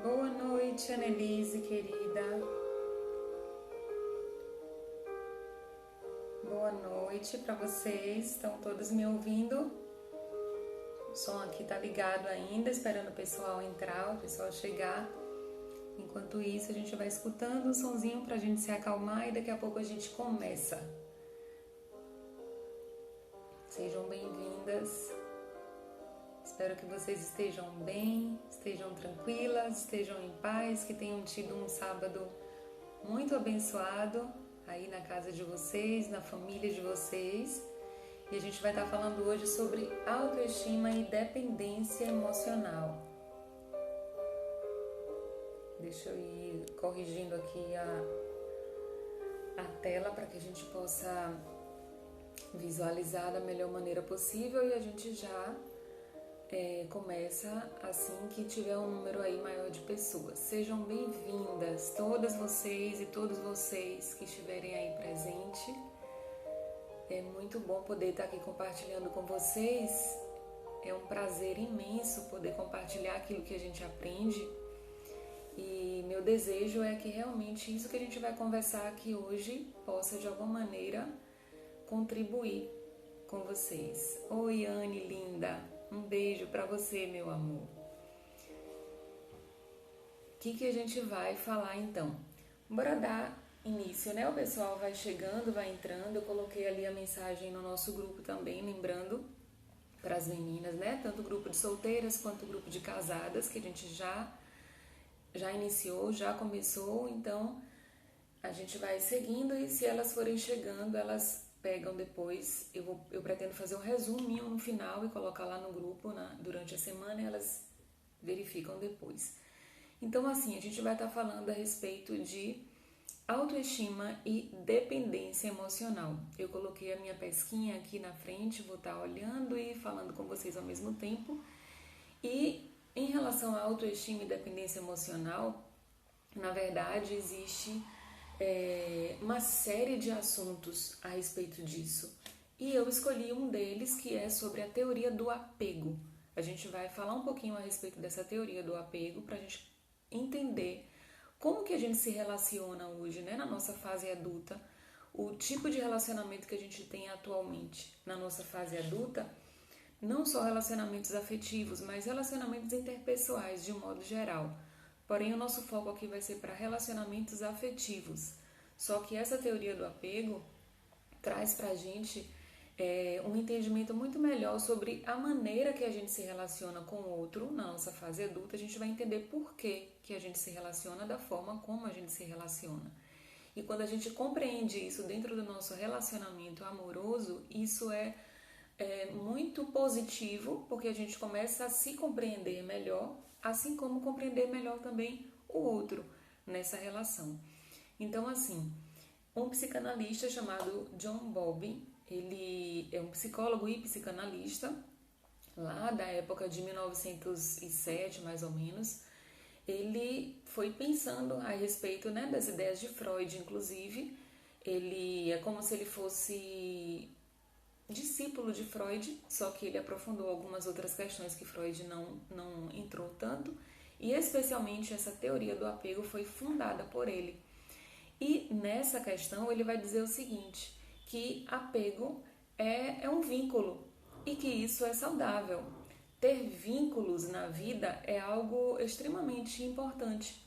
Boa noite, Annelise, querida. Boa noite para vocês. Estão todos me ouvindo? O som aqui tá ligado ainda, esperando o pessoal entrar, o pessoal chegar. Enquanto isso, a gente vai escutando o sonzinho para a gente se acalmar e daqui a pouco a gente começa. Sejam bem-vindas. Espero que vocês estejam bem, estejam tranquilas, estejam em paz, que tenham tido um sábado muito abençoado aí na casa de vocês, na família de vocês. E a gente vai estar falando hoje sobre autoestima e dependência emocional. Deixa eu ir corrigindo aqui a tela para que a gente possa visualizar da melhor maneira possível e a gente já começa assim que tiver um número aí maior de pessoas. Sejam bem-vindas, todas vocês e todos vocês que estiverem aí presente. É muito bom poder estar aqui compartilhando com vocês. É um prazer imenso poder compartilhar aquilo que a gente aprende. E meu desejo é que realmente isso que a gente vai conversar aqui hoje possa de alguma maneira contribuir com vocês. Oi, Anne, linda! Um beijo para você, meu amor. O que a gente vai falar então? Bora dar início, né? O pessoal vai chegando, vai entrando. Eu coloquei ali a mensagem no nosso grupo também, lembrando para as meninas, né? Tanto o grupo de solteiras quanto o grupo de casadas, que a gente já iniciou, já começou. Então, a gente vai seguindo e se elas forem chegando, elas pegam depois. Eu pretendo fazer um resuminho no final e colocar lá no grupo durante a semana e elas verificam depois. Então, assim, a gente vai estar falando a respeito de autoestima e dependência emocional. Eu coloquei a minha pesquinha aqui na frente, vou estar olhando e falando com vocês ao mesmo tempo. E em relação à autoestima e dependência emocional, na verdade, existe uma série de assuntos a respeito disso. E eu escolhi um deles que é sobre a teoria do apego. A gente vai falar um pouquinho a respeito dessa teoria do apego para a gente entender como que a gente se relaciona hoje, né, na nossa fase adulta, o tipo de relacionamento que a gente tem atualmente na nossa fase adulta, não só relacionamentos afetivos, mas relacionamentos interpessoais de um modo geral. Porém, o nosso foco aqui vai ser para relacionamentos afetivos. Só que essa teoria do apego traz para a gente um entendimento muito melhor sobre a maneira que a gente se relaciona com o outro na nossa fase adulta. A gente vai entender por que a gente se relaciona da forma como a gente se relaciona. E quando a gente compreende isso dentro do nosso relacionamento amoroso, isso é muito positivo, porque a gente começa a se compreender melhor, assim como compreender melhor também o outro nessa relação. Então, assim, um psicanalista chamado John Bowlby, ele é um psicólogo e psicanalista, lá da época de 1907, mais ou menos. Ele foi pensando a respeito, né, das ideias de Freud, inclusive. Ele é como se ele fosse discípulo de Freud, só que ele aprofundou algumas outras questões que Freud não entrou tanto, e especialmente essa teoria do apego foi fundada por ele. E nessa questão ele vai dizer o seguinte, que apego é um vínculo e que isso é saudável. Ter vínculos na vida é algo extremamente importante.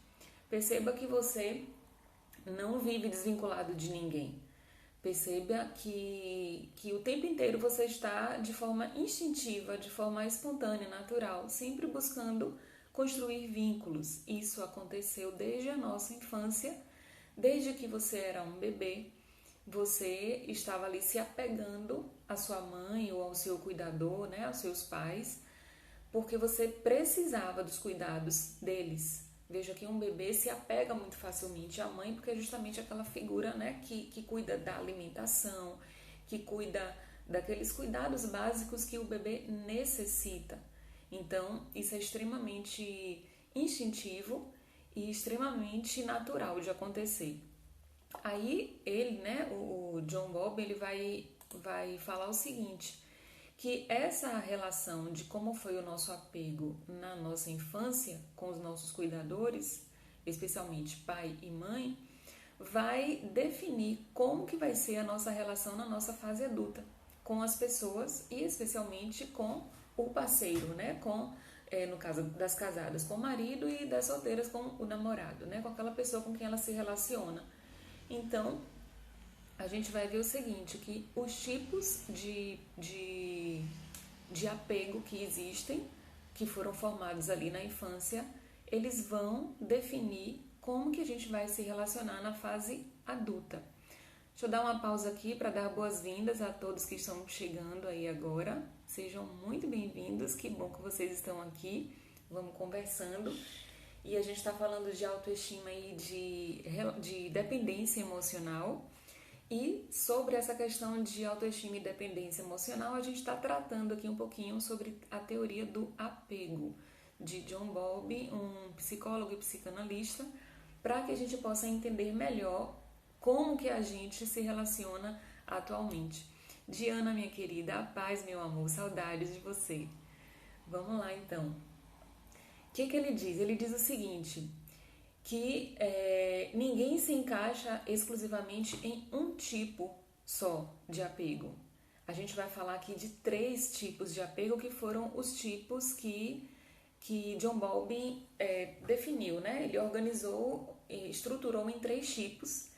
Perceba que você não vive desvinculado de ninguém. Perceba que o tempo inteiro você está de forma instintiva, de forma espontânea, natural, sempre buscando construir vínculos. Isso aconteceu desde a nossa infância, desde que você era um bebê, você estava ali se apegando à sua mãe ou ao seu cuidador, né, aos seus pais, porque você precisava dos cuidados deles. Veja que um bebê se apega muito facilmente à mãe, porque é justamente aquela figura, né, que cuida da alimentação, que cuida daqueles cuidados básicos que o bebê necessita. Então, isso é extremamente instintivo e extremamente natural de acontecer. Aí ele, né, o John Bowlby, ele vai falar o seguinte, que essa relação de como foi o nosso apego na nossa infância com os nossos cuidadores, especialmente pai e mãe, vai definir como que vai ser a nossa relação na nossa fase adulta com as pessoas e especialmente com o parceiro, né? No caso das casadas, com o marido, e das solteiras com o namorado, né? Com aquela pessoa com quem ela se relaciona. Então, a gente vai ver o seguinte, que os tipos de apego que existem, que foram formados ali na infância, eles vão definir como que a gente vai se relacionar na fase adulta. Deixa eu dar uma pausa aqui para dar boas-vindas a todos que estão chegando aí agora. Sejam muito bem-vindos, que bom que vocês estão aqui. Vamos conversando. E a gente está falando de autoestima e de dependência emocional. E sobre essa questão de autoestima e dependência emocional, a gente está tratando aqui um pouquinho sobre a teoria do apego, de John Bowlby, um psicólogo e psicanalista, para que a gente possa entender melhor como que a gente se relaciona atualmente. Diana, minha querida, a paz, meu amor, saudades de você. Vamos lá, então. O que ele diz? Ele diz o seguinte, que ninguém se encaixa exclusivamente em um tipo só de apego. A gente vai falar aqui de 3 tipos de apego, que foram os tipos que John Bowlby definiu, né? Ele organizou, estruturou em 3 tipos.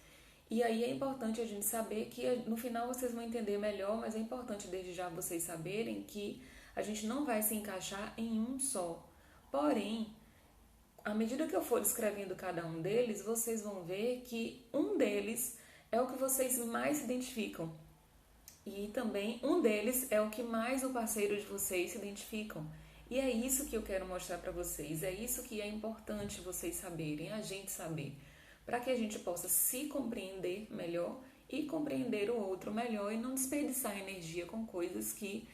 E aí é importante a gente saber que, no final vocês vão entender melhor, mas é importante desde já vocês saberem que a gente não vai se encaixar em um só. Porém, à medida que eu for descrevendo cada um deles, vocês vão ver que um deles é o que vocês mais se identificam. E também um deles é o que mais o parceiro de vocês se identificam. E é isso que eu quero mostrar para vocês, é isso que é importante vocês saberem, a gente saber, para que a gente possa se compreender melhor e compreender o outro melhor e não desperdiçar energia com coisas que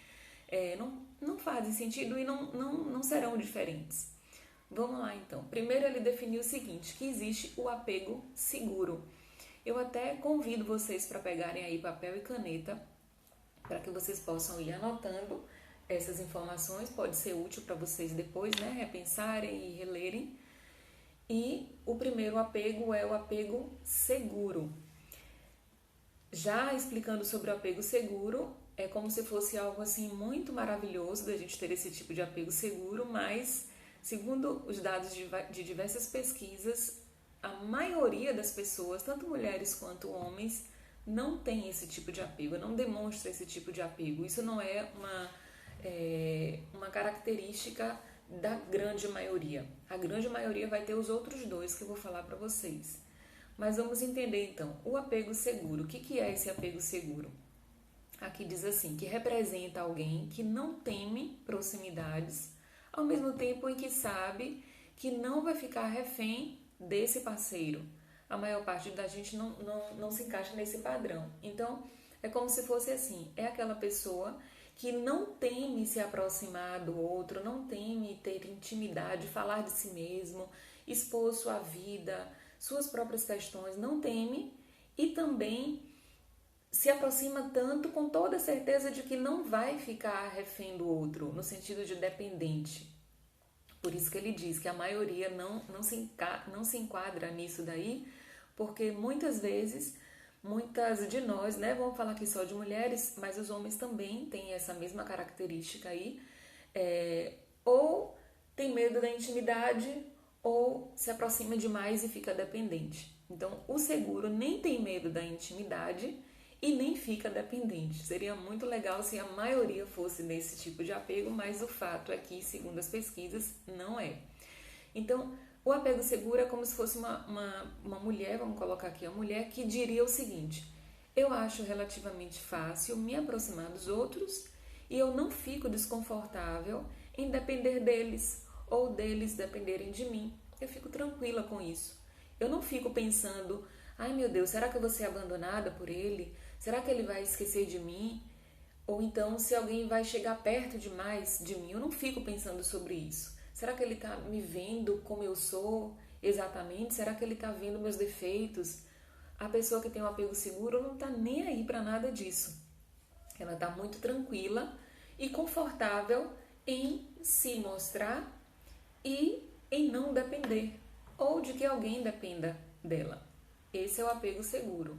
não fazem sentido e não serão diferentes. Vamos lá, então. Primeiro ele definiu o seguinte, que existe o apego seguro. Eu até convido vocês para pegarem aí papel e caneta, para que vocês possam ir anotando essas informações. Pode ser útil para vocês depois, né, repensarem e relerem. E o primeiro apego é o apego seguro. Já explicando sobre o apego seguro, é como se fosse algo assim muito maravilhoso da gente ter esse tipo de apego seguro, mas segundo os dados de diversas pesquisas, a maioria das pessoas, tanto mulheres quanto homens, não tem esse tipo de apego, não demonstra esse tipo de apego. Isso não é uma característica da grande maioria. A grande maioria vai ter os outros 2 que eu vou falar para vocês. Mas vamos entender então, o apego seguro. O que é esse apego seguro? Aqui diz assim, que representa alguém que não teme proximidades, ao mesmo tempo em que sabe que não vai ficar refém desse parceiro. A maior parte da gente não se encaixa nesse padrão. Então, é como se fosse assim, é aquela pessoa que não teme se aproximar do outro, não teme ter intimidade, falar de si mesmo, expor sua vida, suas próprias questões, não teme e também se aproxima tanto com toda a certeza de que não vai ficar refém do outro, no sentido de dependente. Por isso que ele diz que a maioria não se enquadra nisso daí, porque muitas vezes, muitas de nós, né, vamos falar aqui só de mulheres, mas os homens também têm essa mesma característica aí, ou tem medo da intimidade, ou se aproxima demais e fica dependente. Então, o seguro nem tem medo da intimidade e nem fica dependente. Seria muito legal se a maioria fosse nesse tipo de apego, mas o fato é que, segundo as pesquisas, não é. Então, o apego seguro é como se fosse uma mulher, vamos colocar aqui a mulher, que diria o seguinte: eu acho relativamente fácil me aproximar dos outros e eu não fico desconfortável em depender deles ou deles dependerem de mim. Eu fico tranquila com isso. Eu não fico pensando, ai meu Deus, será que eu vou ser abandonada por ele? Será que ele vai esquecer de mim? Ou então, se alguém vai chegar perto demais de mim, eu não fico pensando sobre isso. Será que ele está me vendo como eu sou exatamente? Será que ele está vendo meus defeitos? A pessoa que tem um apego seguro não está nem aí para nada disso. Ela está muito tranquila e confortável em se mostrar e em não depender, ou de que alguém dependa dela. Esse é o apego seguro.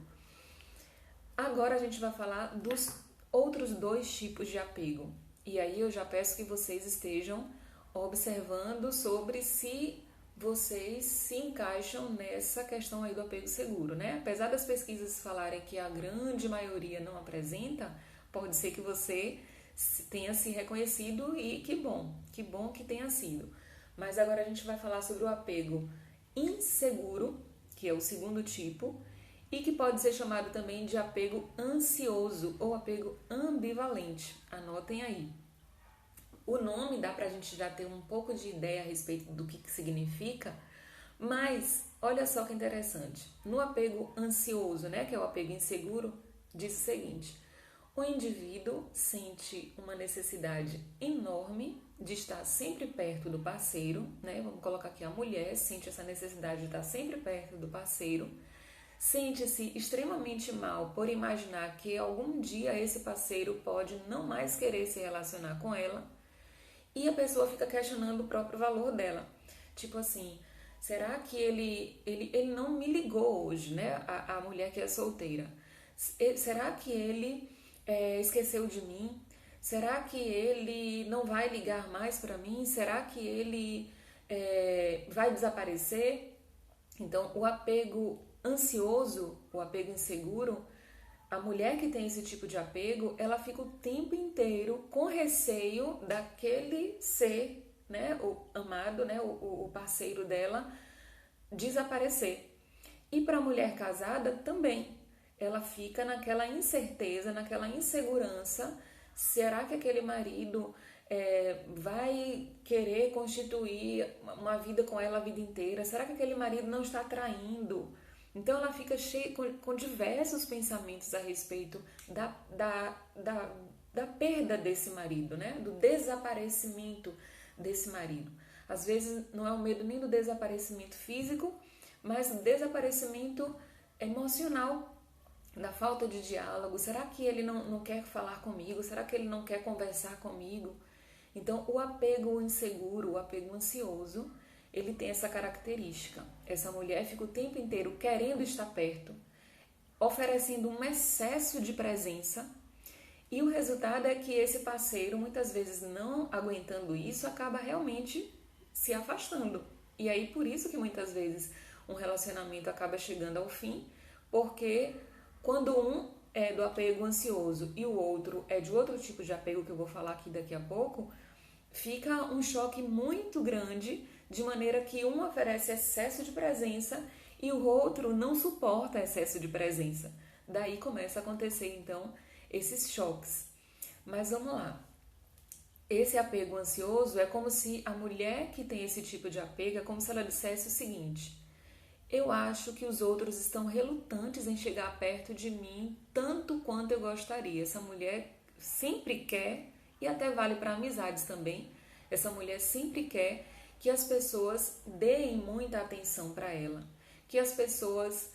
Agora a gente vai falar dos outros dois tipos de apego. E aí eu já peço que vocês estejam observando sobre se vocês se encaixam nessa questão aí do apego seguro, né? Apesar das pesquisas falarem que a grande maioria não apresenta, pode ser que você tenha se reconhecido e que bom que tenha sido. Mas agora a gente vai falar sobre o apego inseguro, que é o segundo tipo, e que pode ser chamado também de apego ansioso ou apego ambivalente. Anotem aí. O nome dá pra gente já ter um pouco de ideia a respeito do que significa, mas olha só que interessante. No apego ansioso, né, que é o apego inseguro, diz o seguinte: o indivíduo sente uma necessidade enorme de estar sempre perto do parceiro, né? Vamos colocar aqui a mulher sente essa necessidade de estar sempre perto do parceiro, sente-se extremamente mal por imaginar que algum dia esse parceiro pode não mais querer se relacionar com ela, e a pessoa fica questionando o próprio valor dela. Tipo assim, será que ele não me ligou hoje, né? A mulher que é solteira. Será que ele esqueceu de mim? Será que ele não vai ligar mais para mim? Será que ele vai desaparecer? Então, o apego ansioso, o apego inseguro, a mulher que tem esse tipo de apego, ela fica o tempo inteiro com receio daquele ser, né, o amado, né, o parceiro dela, desaparecer. E para a mulher casada também, ela fica naquela incerteza, naquela insegurança. Será que aquele marido vai querer constituir uma vida com ela a vida inteira? Será que aquele marido não está traindo? Então ela fica cheia com diversos pensamentos a respeito da perda desse marido, né? Do desaparecimento desse marido. Às vezes não é o medo nem do desaparecimento físico, mas do desaparecimento emocional, da falta de diálogo. Será que ele não quer falar comigo? Será que ele não quer conversar comigo? Então, o apego inseguro, o apego ansioso, ele tem essa característica. Essa mulher fica o tempo inteiro querendo estar perto, oferecendo um excesso de presença, e o resultado é que esse parceiro, muitas vezes não aguentando isso, acaba realmente se afastando. E aí, por isso que muitas vezes um relacionamento acaba chegando ao fim, porque quando um é do apego ansioso e o outro é de outro tipo de apego, que eu vou falar aqui daqui a pouco, fica um choque muito grande, de maneira que um oferece excesso de presença e o outro não suporta excesso de presença. Daí começa a acontecer, então, esses choques. Mas vamos lá. Esse apego ansioso é como se a mulher que tem esse tipo de apego, é como se ela dissesse o seguinte: eu acho que os outros estão relutantes em chegar perto de mim tanto quanto eu gostaria. Essa mulher sempre quer, e até vale para amizades também, essa mulher sempre quer que as pessoas deem muita atenção para ela, que as pessoas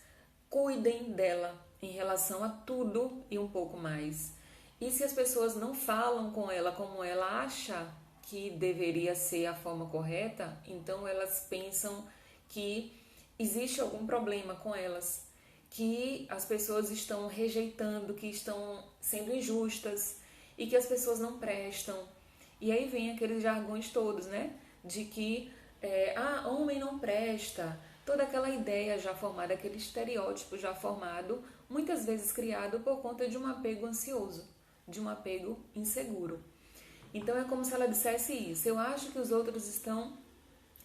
cuidem dela em relação a tudo e um pouco mais. E se as pessoas não falam com ela como ela acha que deveria ser a forma correta, então elas pensam que existe algum problema com elas, que as pessoas estão rejeitando, que estão sendo injustas e que as pessoas não prestam. E aí vem aqueles jargões todos, né? De que homem não presta, toda aquela ideia já formada, aquele estereótipo já formado, muitas vezes criado por conta de um apego ansioso, de um apego inseguro. Então é como se ela dissesse isso: eu acho que os outros estão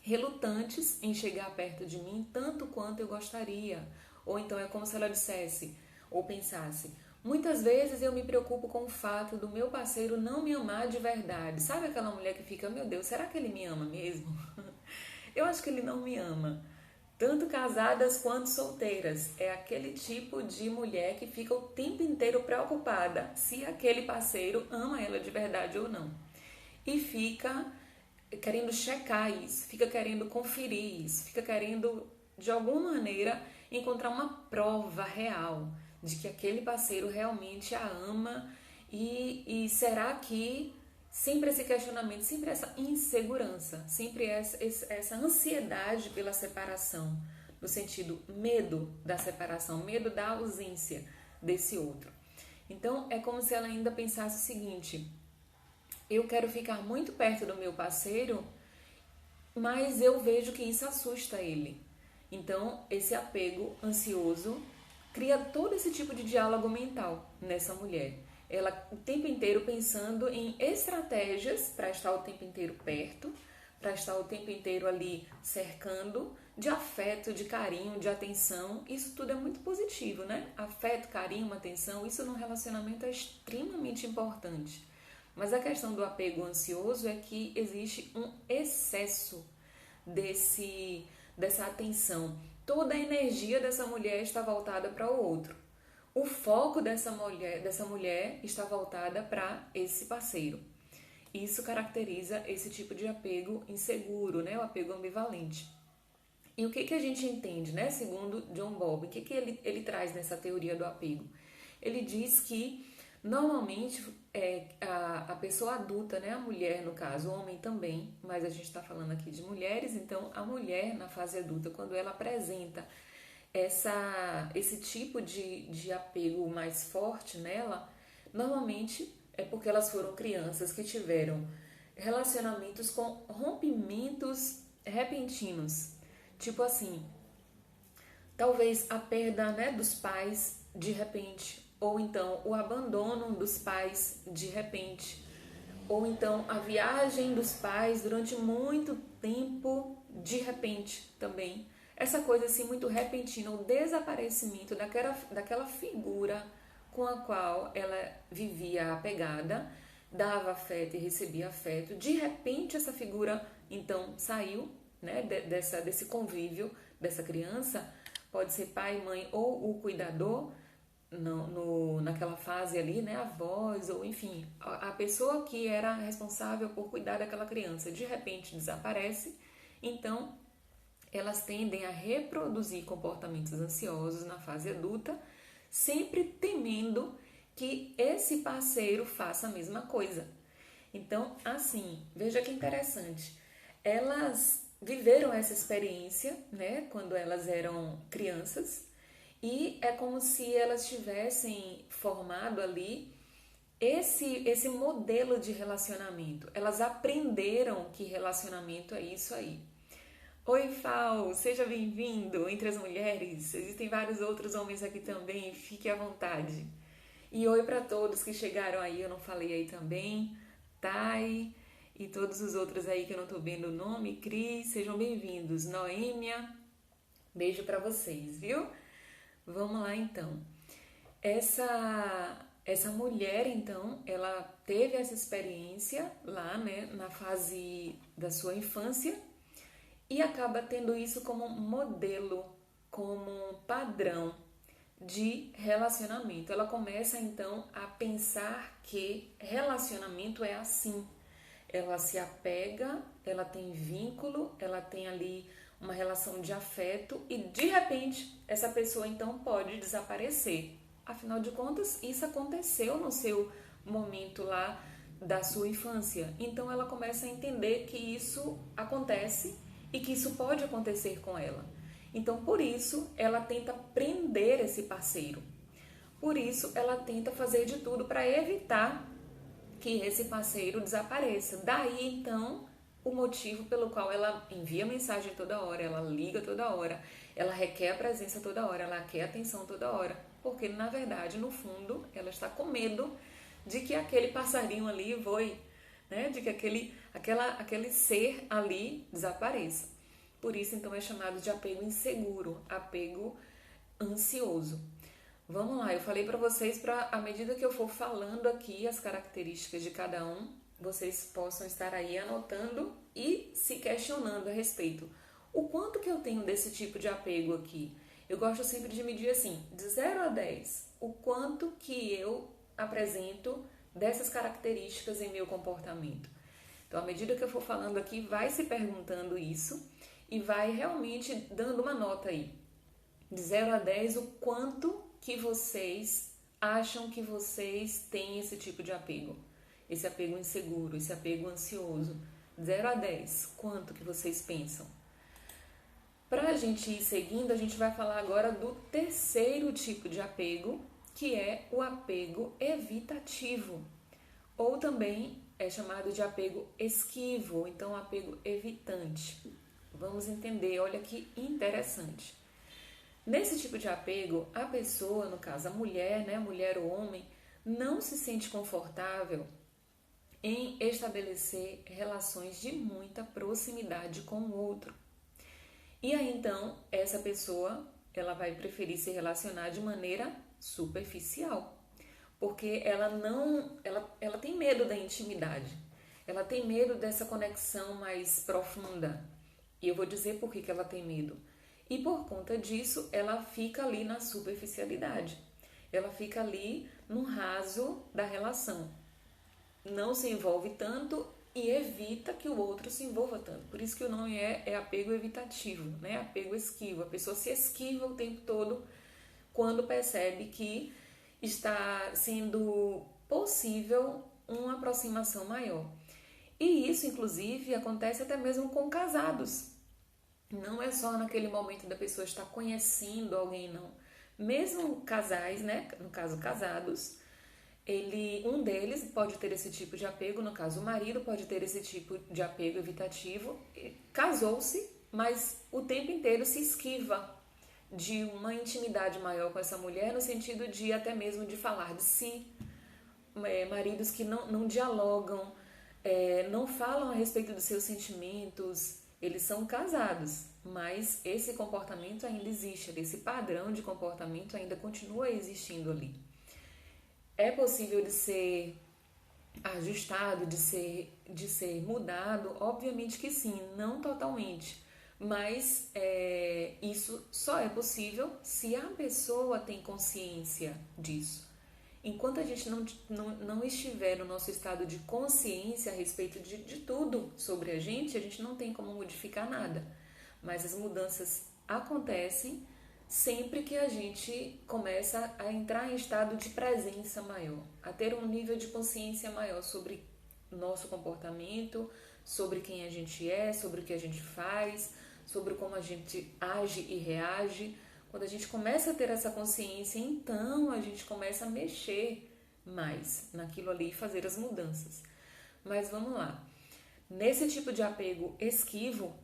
relutantes em chegar perto de mim tanto quanto eu gostaria. Ou então é como se ela dissesse ou pensasse: muitas vezes eu me preocupo com o fato do meu parceiro não me amar de verdade. Sabe aquela mulher que fica: meu Deus, será que ele me ama mesmo? Eu acho que ele não me ama. Tanto casadas quanto solteiras. É aquele tipo de mulher que fica o tempo inteiro preocupada se aquele parceiro ama ela de verdade ou não. E fica querendo checar isso, fica querendo conferir isso, fica querendo, de alguma maneira, encontrar uma prova real de que aquele parceiro realmente a ama. E será que sempre esse questionamento, sempre essa insegurança, sempre essa ansiedade pela separação, no sentido medo da separação, medo da ausência desse outro. Então é como se ela ainda pensasse o seguinte: eu quero ficar muito perto do meu parceiro, mas eu vejo que isso assusta ele. Então esse apego ansioso cria todo esse tipo de diálogo mental nessa mulher. Ela o tempo inteiro pensando em estratégias para estar o tempo inteiro perto, para estar o tempo inteiro ali cercando, de afeto, de carinho, de atenção. Isso tudo é muito positivo, né? Afeto, carinho, atenção, isso no relacionamento é extremamente importante. Mas a questão do apego ansioso é que existe um excesso dessa atenção. Toda a energia dessa mulher está voltada para o outro. O foco dessa mulher está voltada para esse parceiro. Isso caracteriza esse tipo de apego inseguro, né? O apego ambivalente. E o que a gente entende, né? Segundo John Bowlby, o que ele traz nessa teoria do apego? Ele diz que normalmente a pessoa adulta, né? A mulher no caso, o homem também, mas a gente está falando aqui de mulheres, então a mulher na fase adulta, quando ela apresenta esse tipo de apego mais forte nela, normalmente é porque elas foram crianças que tiveram relacionamentos com rompimentos repentinos. Tipo assim, talvez a perda, né, dos pais de repente, ou então o abandono dos pais de repente, ou então a viagem dos pais durante muito tempo de repente também. Essa coisa assim muito repentina, o desaparecimento daquela figura com a qual ela vivia apegada, dava afeto e recebia afeto. De repente essa figura então saiu, né, desse convívio dessa criança, pode ser pai, mãe ou o cuidador, naquela fase ali, né, avós ou enfim, a pessoa que era responsável por cuidar daquela criança, de repente desaparece, então elas tendem a reproduzir comportamentos ansiosos na fase adulta, sempre temendo que esse parceiro faça a mesma coisa. Então, assim, veja que interessante. Elas viveram essa experiência, né, quando elas eram crianças, e é como se elas tivessem formado ali esse modelo de relacionamento. Elas aprenderam que relacionamento é isso aí. Oi, Fal, seja bem-vindo entre as mulheres. Existem vários outros homens aqui também, fique à vontade. E oi para todos que chegaram aí, eu não falei aí também. Thay e todos os outros aí que eu não tô vendo o nome. Cris, sejam bem-vindos. Noêmia, beijo para vocês, viu? Vamos lá então. Essa mulher, então, ela teve essa experiência lá, né, na fase da sua infância e acaba tendo isso como modelo, como padrão de relacionamento. Ela começa então a pensar que relacionamento é assim. Ela se apega, ela tem vínculo, ela tem ali uma relação de afeto e de repente essa pessoa então pode desaparecer. Afinal de contas, isso aconteceu no seu momento lá da sua infância. Então ela começa a entender que isso acontece e que isso pode acontecer com ela. Então, por isso, ela tenta prender esse parceiro. Por isso, ela tenta fazer de tudo para evitar que esse parceiro desapareça. Daí, então, o motivo pelo qual ela envia mensagem toda hora, ela liga toda hora, ela requer a presença toda hora, ela quer atenção toda hora. Porque, na verdade, no fundo, ela está com medo de que aquele passarinho ali voe, né? De que aquele ser ali desapareça. Por isso, então, é chamado de apego inseguro, apego ansioso. Vamos lá, eu falei para vocês, para à medida que eu for falando aqui as características de cada um, vocês possam estar aí anotando e se questionando a respeito. O quanto que eu tenho desse tipo de apego aqui? Eu gosto sempre de medir assim, de 0 a 10, o quanto que eu apresento dessas características em meu comportamento. Então, à medida que eu for falando aqui, vai se perguntando isso e vai realmente dando uma nota aí. De 0 a 10, o quanto que vocês acham que vocês têm esse tipo de apego. esse apego inseguro, esse apego ansioso? 0 a 10, quanto que vocês pensam? Para a gente ir seguindo, a gente vai falar agora do terceiro tipo de apego, que é o apego evitativo, ou também é chamado de apego esquivo, então apego evitante. Vamos entender, olha que interessante. Nesse tipo de apego, a pessoa, no caso a mulher, né, mulher ou homem, não se sente confortável em estabelecer relações de muita proximidade com o outro. E aí então, essa pessoa, ela vai preferir se relacionar de maneira superficial, porque ela tem medo da intimidade. Ela tem medo dessa conexão mais profunda. E eu vou dizer por que ela tem medo. E por conta disso, ela fica ali na superficialidade. Ela fica ali no raso da relação. Não se envolve tanto e evita que o outro se envolva tanto. Por isso que o nome é apego evitativo, né? Apego esquivo. A pessoa se esquiva o tempo todo quando percebe que está sendo possível uma aproximação maior. E isso, inclusive, acontece até mesmo com casados. Não é só naquele momento da pessoa estar conhecendo alguém, não. Mesmo casais, né? No caso, casados, um deles pode ter esse tipo de apego, no caso, o marido pode ter esse tipo de apego evitativo. Casou-se, mas o tempo inteiro se esquiva de uma intimidade maior com essa mulher, no sentido de até mesmo de falar de si. Maridos que não dialogam, não falam a respeito dos seus sentimentos. Eles são casados, mas esse comportamento ainda existe, esse padrão de comportamento ainda continua existindo ali. É possível de ser ajustado, de ser mudado? Obviamente que sim, não totalmente. Mas isso só é possível se a pessoa tem consciência disso. Enquanto a gente não estiver no nosso estado de consciência a respeito de tudo sobre a gente não tem como modificar nada. Mas as mudanças acontecem sempre que a gente começa a entrar em estado de presença maior, a ter um nível de consciência maior sobre nosso comportamento, sobre quem a gente é, sobre o que a gente faz, sobre como a gente age e reage. Quando a gente começa a ter essa consciência, então a gente começa a mexer mais naquilo ali e fazer as mudanças. Mas vamos lá. Nesse tipo de apego esquivo,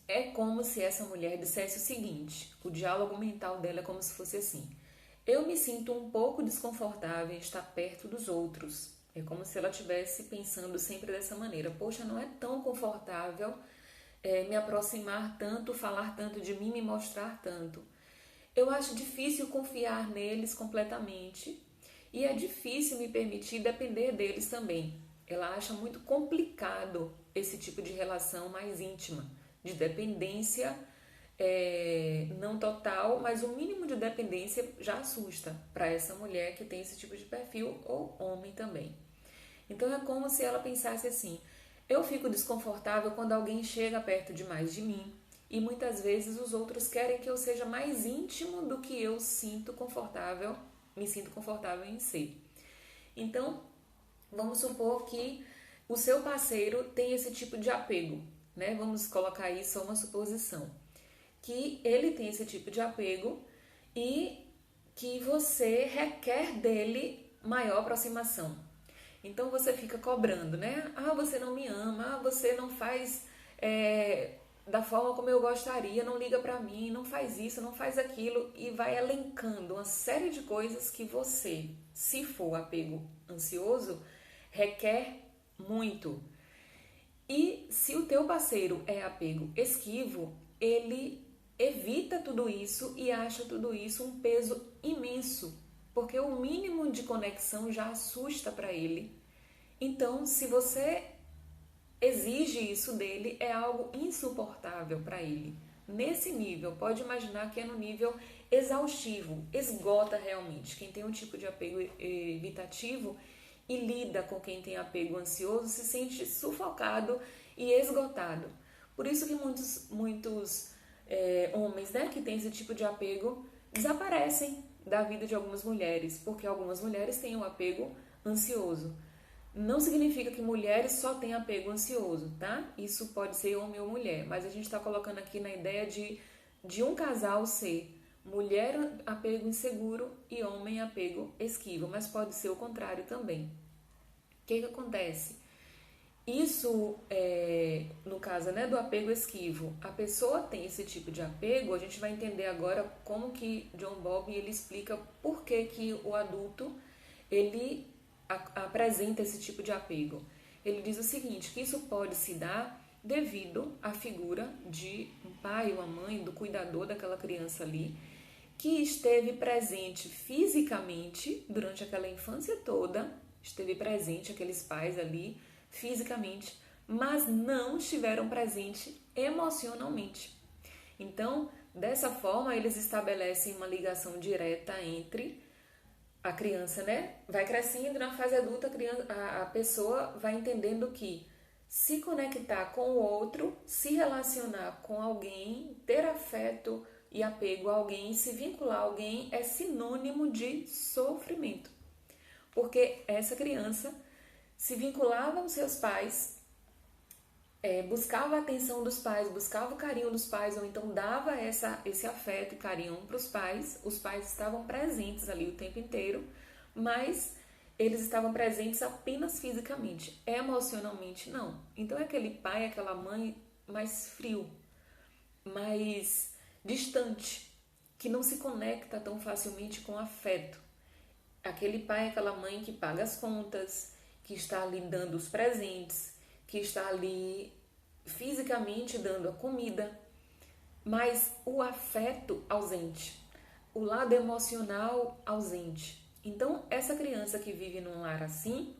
é como se essa mulher dissesse o seguinte, o diálogo mental dela é como se fosse assim: eu me sinto um pouco desconfortável em estar perto dos outros. É como se ela estivesse pensando sempre dessa maneira: poxa, não é tão confortável me aproximar tanto, falar tanto de mim, me mostrar tanto. Eu acho difícil confiar neles completamente e é difícil me permitir depender deles também. Ela acha muito complicado esse tipo de relação mais íntima, de dependência não total, mas o mínimo de dependência já assusta para essa mulher que tem esse tipo de perfil, ou homem também. Então é como se ela pensasse assim: eu fico desconfortável quando alguém chega perto demais de mim e muitas vezes os outros querem que eu seja mais íntimo do que eu me sinto confortável em ser. Então, vamos supor que o seu parceiro tem esse tipo de apego, né? Vamos colocar isso a uma suposição, que ele tem esse tipo de apego e que você requer dele maior aproximação. Então você fica cobrando, né? Ah, você não me ama, ah, você não faz da forma como eu gostaria, não liga pra mim, não faz isso, não faz aquilo, e vai elencando uma série de coisas que você, se for apego ansioso, requer muito. E se o teu parceiro é apego esquivo, ele evita tudo isso e acha tudo isso um peso imenso, porque o mínimo de conexão já assusta para ele. Então, se você exige isso dele, é algo insuportável para ele. Nesse nível, pode imaginar que é no nível exaustivo, esgota realmente. Quem tem um tipo de apego evitativo e lida com quem tem apego ansioso se sente sufocado e esgotado. Por isso que muitos homens, né, que têm esse tipo de apego desaparecem da vida de algumas mulheres, porque algumas mulheres têm um apego ansioso. Não significa que mulheres só têm apego ansioso, tá? Isso pode ser homem ou mulher, mas a gente está colocando aqui na ideia de um casal ser mulher apego inseguro e homem apego esquivo, mas pode ser o contrário também. O que acontece? Isso, no caso, né, do apego esquivo, a pessoa tem esse tipo de apego. A gente vai entender agora como que John Bowlby ele explica por que que o adulto ele apresenta esse tipo de apego. Ele diz o seguinte, que isso pode se dar devido à figura de um pai ou uma mãe, do cuidador daquela criança ali, que esteve presente fisicamente durante aquela infância toda, esteve presente aqueles pais ali fisicamente, mas não estiveram presentes emocionalmente. Então, dessa forma, eles estabelecem uma ligação direta entre a criança, né? Vai crescendo, na fase adulta, a pessoa vai entendendo que se conectar com o outro, se relacionar com alguém, ter afeto e apego a alguém, se vincular a alguém, é sinônimo de sofrimento. Porque essa criança se vinculava aos seus pais, buscava a atenção dos pais, buscava o carinho dos pais, ou então dava esse afeto e carinho para os pais estavam presentes ali o tempo inteiro, mas eles estavam presentes apenas fisicamente, emocionalmente não. Então é aquele pai, aquela mãe mais frio, mais distante, que não se conecta tão facilmente com afeto. Aquele pai, aquela mãe que paga as contas, que está ali dando os presentes, que está ali fisicamente dando a comida, mas o afeto ausente, o lado emocional ausente. Então, essa criança que vive num lar assim,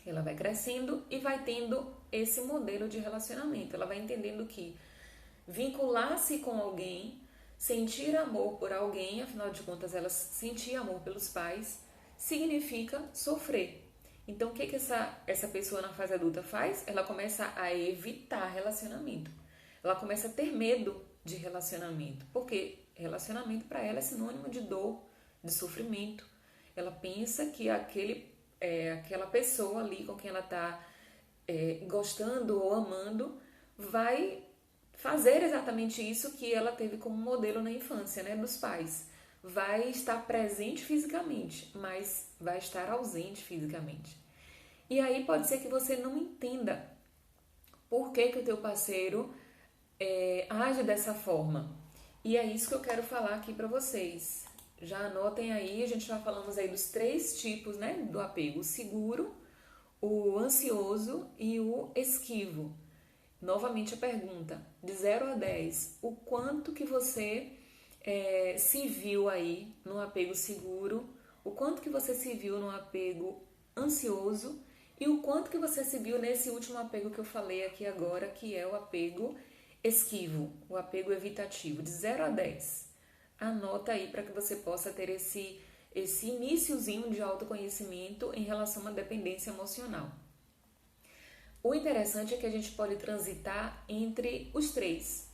ela vai crescendo e vai tendo esse modelo de relacionamento. Ela vai entendendo que vincular-se com alguém, sentir amor por alguém, afinal de contas ela sentir amor pelos pais, significa sofrer. Então o que essa pessoa na fase adulta faz? Ela começa a evitar relacionamento. Ela começa a ter medo de relacionamento. Porque relacionamento para ela é sinônimo de dor, de sofrimento. Ela pensa que aquela pessoa ali com quem ela está gostando ou amando vai fazer exatamente isso que ela teve como modelo na infância, né, dos pais. Vai estar presente fisicamente, mas vai estar ausente fisicamente. E aí pode ser que você não entenda por que o teu parceiro age dessa forma. E é isso que eu quero falar aqui para vocês. Já anotem aí, a gente já falamos aí dos 3 tipos, né, do apego: o seguro, o ansioso e o esquivo. Novamente a pergunta, de 0 a 10, o quanto que você se viu aí no apego seguro, o quanto que você se viu no apego ansioso e o quanto que você se viu nesse último apego que eu falei aqui agora, que é o apego esquivo, o apego evitativo, de 0 a 10. Anota aí para que você possa ter esse iniciozinho de autoconhecimento em relação à dependência emocional. O interessante é que a gente pode transitar entre os 3.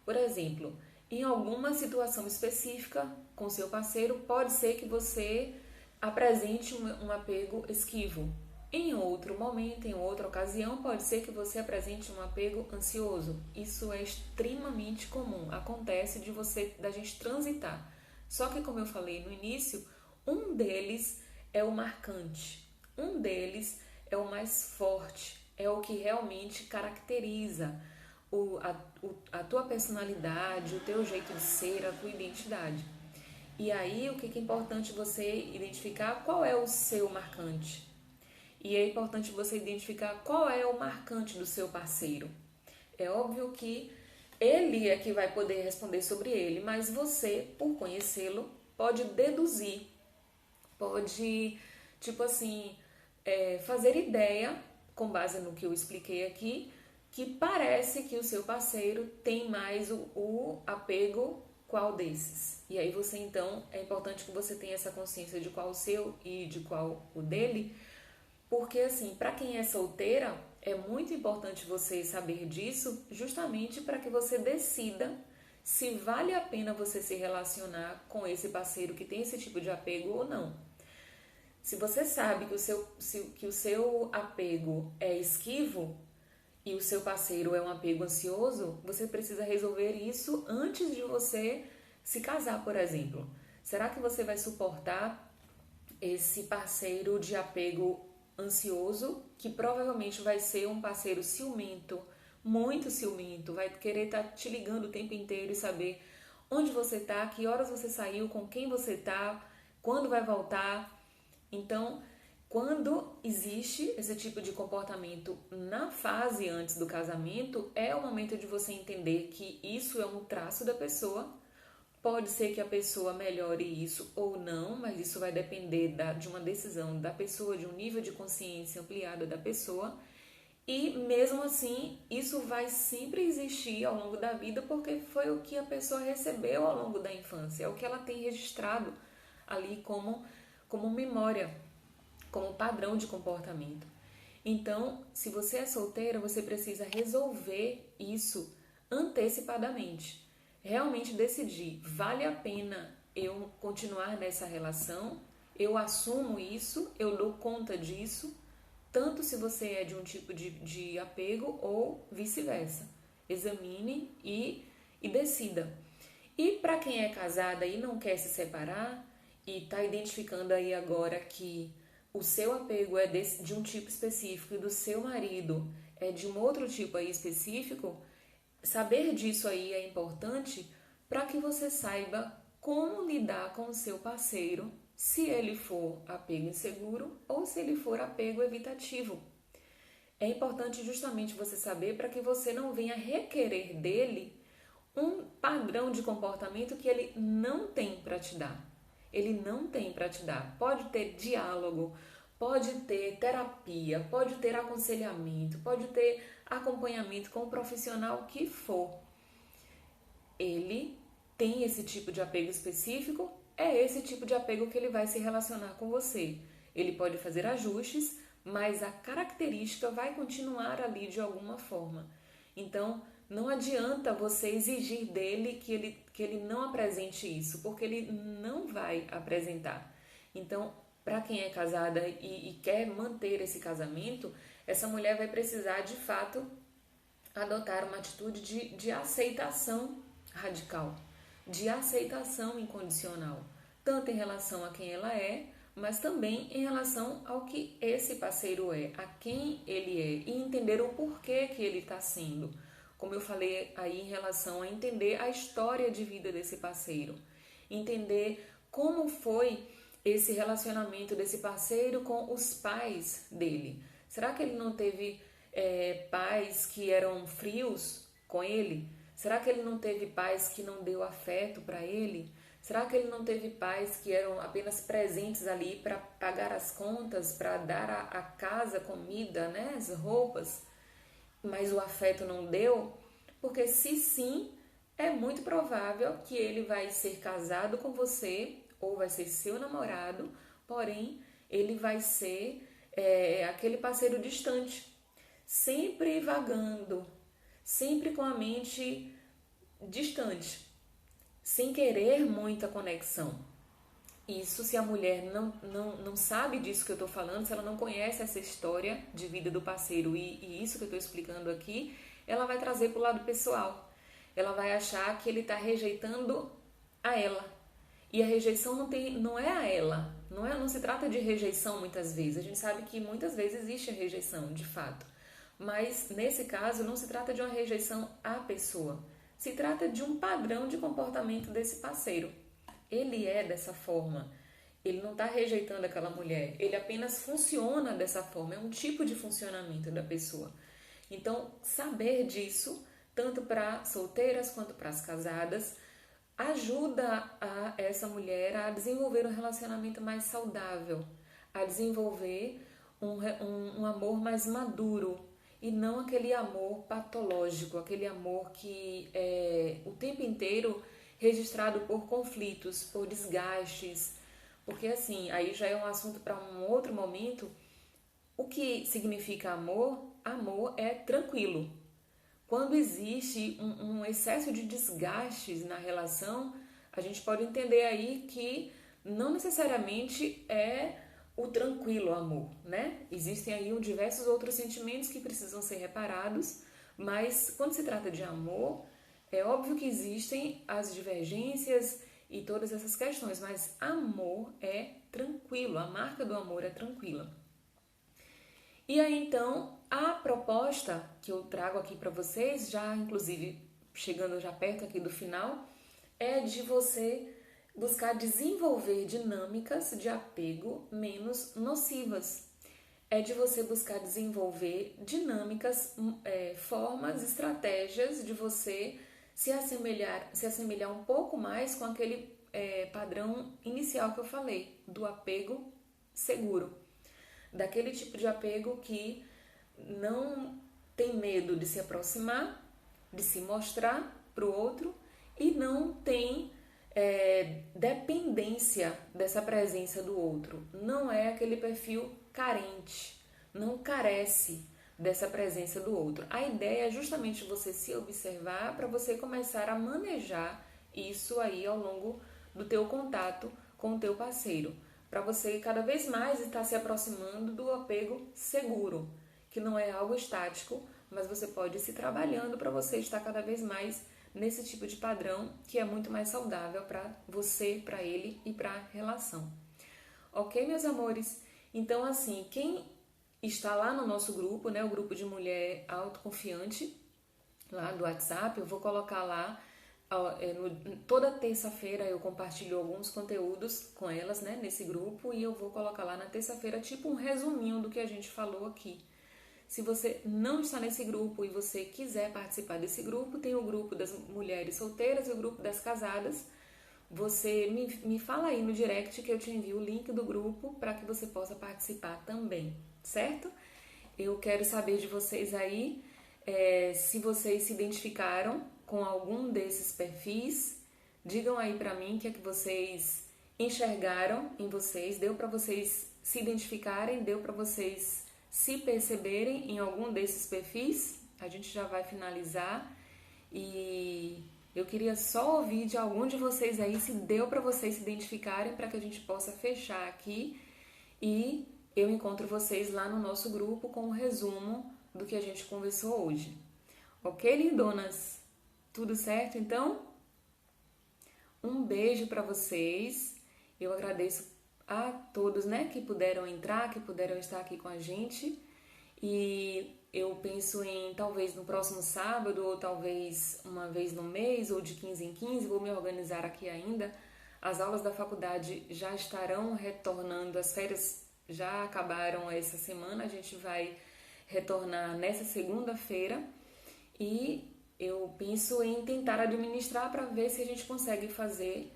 Por exemplo, em alguma situação específica com seu parceiro, pode ser que você apresente um apego esquivo. Em outro momento, em outra ocasião, pode ser que você apresente um apego ansioso. Isso é extremamente comum, acontece da gente transitar. Só que, como eu falei no início, um deles é o marcante, um deles é o mais forte, é o que realmente caracteriza a tua personalidade, o teu jeito de ser, a tua identidade. E aí, o que é importante você identificar? Qual é o seu marcante? E é importante você identificar qual é o marcante do seu parceiro. É óbvio que ele é que vai poder responder sobre ele, mas você, por conhecê-lo, pode deduzir, pode, fazer ideia, com base no que eu expliquei aqui, que parece que o seu parceiro tem mais o apego qual desses. E aí você, então, é importante que você tenha essa consciência de qual o seu e de qual o dele, porque, assim, para quem é solteira, é muito importante você saber disso, justamente para que você decida se vale a pena você se relacionar com esse parceiro que tem esse tipo de apego ou não. Se você sabe que o seu apego é esquivo e o seu parceiro é um apego ansioso, você precisa resolver isso antes de você se casar, por exemplo. Será que você vai suportar esse parceiro de apego ansioso, que provavelmente vai ser um parceiro ciumento, muito ciumento, vai querer estar te ligando o tempo inteiro e saber onde você tá, que horas você saiu, com quem você tá, quando vai voltar. Então, quando existe esse tipo de comportamento na fase antes do casamento, é o momento de você entender que isso é um traço da pessoa. Pode ser que a pessoa melhore isso ou não, mas isso vai depender de uma decisão da pessoa, de um nível de consciência ampliado da pessoa. E mesmo assim, isso vai sempre existir ao longo da vida, porque foi o que a pessoa recebeu ao longo da infância, é o que ela tem registrado ali como memória, como padrão de comportamento. Então, se você é solteira, você precisa resolver isso antecipadamente. Realmente decidir, vale a pena eu continuar nessa relação? Eu assumo isso, eu dou conta disso, tanto se você é de um tipo de apego ou vice-versa. Examine e decida. E para quem é casada e não quer se separar e está identificando aí agora que o seu apego é de um tipo específico e do seu marido é de um outro tipo aí específico, saber disso aí é importante para que você saiba como lidar com o seu parceiro, se ele for apego inseguro ou se ele for apego evitativo. É importante justamente você saber para que você não venha requerer dele um padrão de comportamento que ele não tem para te dar. Ele não tem para te dar. Pode ter diálogo, pode ter terapia, pode ter aconselhamento, pode ter acompanhamento com o profissional que for. Ele tem esse tipo de apego específico, é esse tipo de apego que ele vai se relacionar com você. Ele pode fazer ajustes, mas a característica vai continuar ali de alguma forma. Então, não adianta você exigir dele que ele não apresente isso, porque ele não vai apresentar. Então, para quem é casada e quer manter esse casamento, essa mulher vai precisar, de fato, adotar uma atitude de aceitação radical, de aceitação incondicional, tanto em relação a quem ela é, mas também em relação ao que esse parceiro é, a quem ele é, e entender o porquê que ele está sendo. Como eu falei aí em relação a entender a história de vida desse parceiro, entender como foi esse relacionamento desse parceiro com os pais dele. Será que ele não teve pais que eram frios com ele? Será que ele não teve pais que não deu afeto para ele? Será que ele não teve pais que eram apenas presentes ali para pagar as contas, para dar a casa, comida, né, as roupas, mas o afeto não deu? Porque se sim, é muito provável que ele vai ser casado com você ou vai ser seu namorado, porém ele vai ser aquele parceiro distante, sempre vagando, sempre com a mente distante, sem querer muita conexão. Isso se a mulher não sabe disso que eu estou falando, se ela não conhece essa história de vida do parceiro e isso que eu estou explicando aqui, ela vai trazer para o lado pessoal. Ela vai achar que ele está rejeitando a ela. E a rejeição não é a ela, não se trata de rejeição muitas vezes. A gente sabe que muitas vezes existe a rejeição, de fato. Mas nesse caso não se trata de uma rejeição à pessoa. Se trata de um padrão de comportamento desse parceiro. Ele é dessa forma. Ele não está rejeitando aquela mulher. Ele apenas funciona dessa forma. É um tipo de funcionamento da pessoa. Então, saber disso, tanto para solteiras quanto para as casadas, ajuda essa mulher a desenvolver um relacionamento mais saudável, a desenvolver um amor mais maduro e não aquele amor patológico, aquele amor que é o tempo inteiro registrado por conflitos, por desgastes, porque assim, aí já é um assunto para um outro momento. O que significa amor? Amor é tranquilo. Quando existe um excesso de desgastes na relação, a gente pode entender aí que não necessariamente é o tranquilo amor, né? Existem aí diversos outros sentimentos que precisam ser reparados, mas quando se trata de amor, é óbvio que existem as divergências e todas essas questões, mas amor é tranquilo, a marca do amor é tranquila. E aí então, a proposta que eu trago aqui para vocês, já inclusive chegando já perto aqui do final, é de você buscar desenvolver dinâmicas de apego menos nocivas. É de você buscar desenvolver dinâmicas, formas, estratégias de você se assemelhar um pouco mais com aquele padrão inicial que eu falei, do apego seguro. Daquele tipo de apego que não tem medo de se aproximar, de se mostrar para o outro e não tem dependência dessa presença do outro. Não é aquele perfil carente, não carece dessa presença do outro. A ideia é justamente você se observar para você começar a manejar isso aí ao longo do teu contato com o teu parceiro, para você cada vez mais estar se aproximando do apego seguro, que não é algo estático, mas você pode ir se trabalhando para você estar cada vez mais nesse tipo de padrão que é muito mais saudável para você, para ele e para a relação. Ok, meus amores? Então, assim, quem está lá no nosso grupo, né, o grupo de mulher autoconfiante, lá do WhatsApp, eu vou colocar lá, toda terça-feira eu compartilho alguns conteúdos com elas, né, nesse grupo, e eu vou colocar lá na terça-feira tipo um resuminho do que a gente falou aqui. Se você não está nesse grupo e você quiser participar desse grupo, tem o grupo das mulheres solteiras e o grupo das casadas. Você me fala aí no direct que eu te envio o link do grupo para que você possa participar também, certo? Eu quero saber de vocês aí se vocês se identificaram com algum desses perfis. Digam aí para mim o que é que vocês enxergaram em vocês, deu para vocês se identificarem, deu para vocês se perceberem em algum desses perfis. A gente já vai finalizar e eu queria só ouvir de algum de vocês aí se deu para vocês se identificarem para que a gente possa fechar aqui e eu encontro vocês lá no nosso grupo com um resumo do que a gente conversou hoje. Ok, lindonas? Tudo certo, então? Um beijo para vocês. Eu agradeço a todos, né, que puderam entrar, que puderam estar aqui com a gente. E eu penso em talvez no próximo sábado, ou talvez uma vez no mês, ou de 15 em 15, vou me organizar aqui ainda. As aulas da faculdade já estarão retornando, as férias já acabaram essa semana, a gente vai retornar nessa segunda-feira e eu penso em tentar administrar para ver se a gente consegue fazer,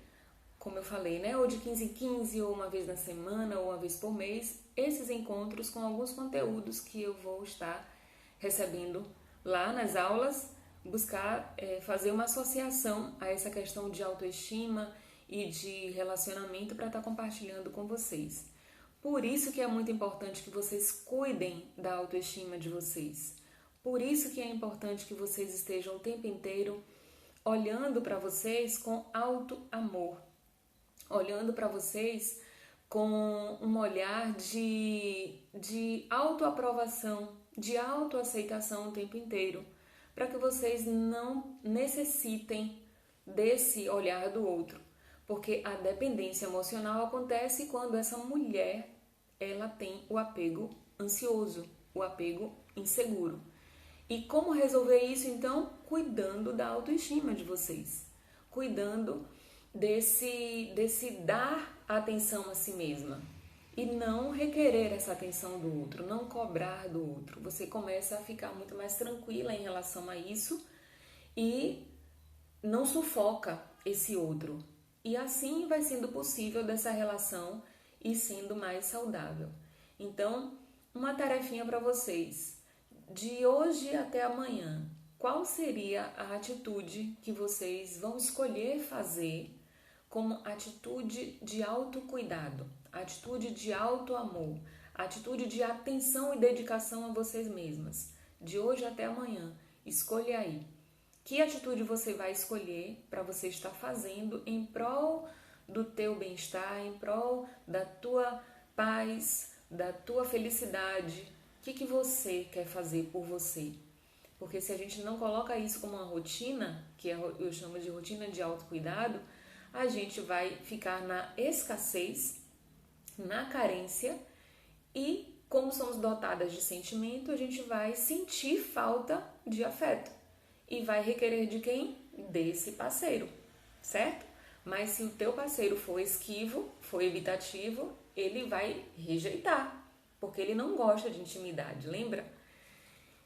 como eu falei, né, ou de 15 em 15, ou uma vez na semana, ou uma vez por mês, esses encontros com alguns conteúdos que eu vou estar recebendo lá nas aulas, buscar fazer uma associação a essa questão de autoestima e de relacionamento para estar compartilhando com vocês. Por isso que é muito importante que vocês cuidem da autoestima de vocês. Por isso que é importante que vocês estejam o tempo inteiro olhando para vocês com auto-amor, olhando para vocês com um olhar de autoaprovação, de autoaceitação o tempo inteiro, para que vocês não necessitem desse olhar do outro, porque a dependência emocional acontece quando essa mulher ela tem o apego ansioso, o apego inseguro. E como resolver isso então? Cuidando da autoestima de vocês, cuidando desse dar atenção a si mesma e não requerer essa atenção do outro, não cobrar do outro. Você começa a ficar muito mais tranquila em relação a isso e não sufoca esse outro. E assim vai sendo possível dessa relação ir sendo mais saudável. Então, uma tarefinha para vocês. De hoje até amanhã, qual seria a atitude que vocês vão escolher fazer como atitude de autocuidado, atitude de autoamor, atitude de atenção e dedicação a vocês mesmas? De hoje até amanhã, escolha aí. Que atitude você vai escolher para você estar fazendo em prol do teu bem-estar, em prol da tua paz, da tua felicidade. O que você quer fazer por você? Porque se a gente não coloca isso como uma rotina, que eu chamo de rotina de autocuidado, a gente vai ficar na escassez, na carência e, como somos dotadas de sentimento, a gente vai sentir falta de afeto e vai requerer de quem? Desse parceiro, certo? Mas se o teu parceiro for esquivo, for evitativo, ele vai rejeitar, porque ele não gosta de intimidade, lembra?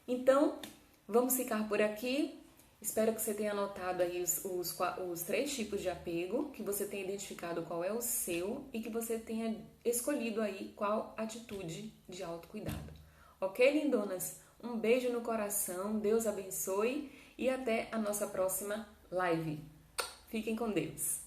Então, vamos ficar por aqui. Espero que você tenha anotado aí os 3 tipos de apego, que você tenha identificado qual é o seu e que você tenha escolhido aí qual atitude de autocuidado. Ok, lindonas? Um beijo no coração, Deus abençoe e até a nossa próxima live. Fiquem com Deus!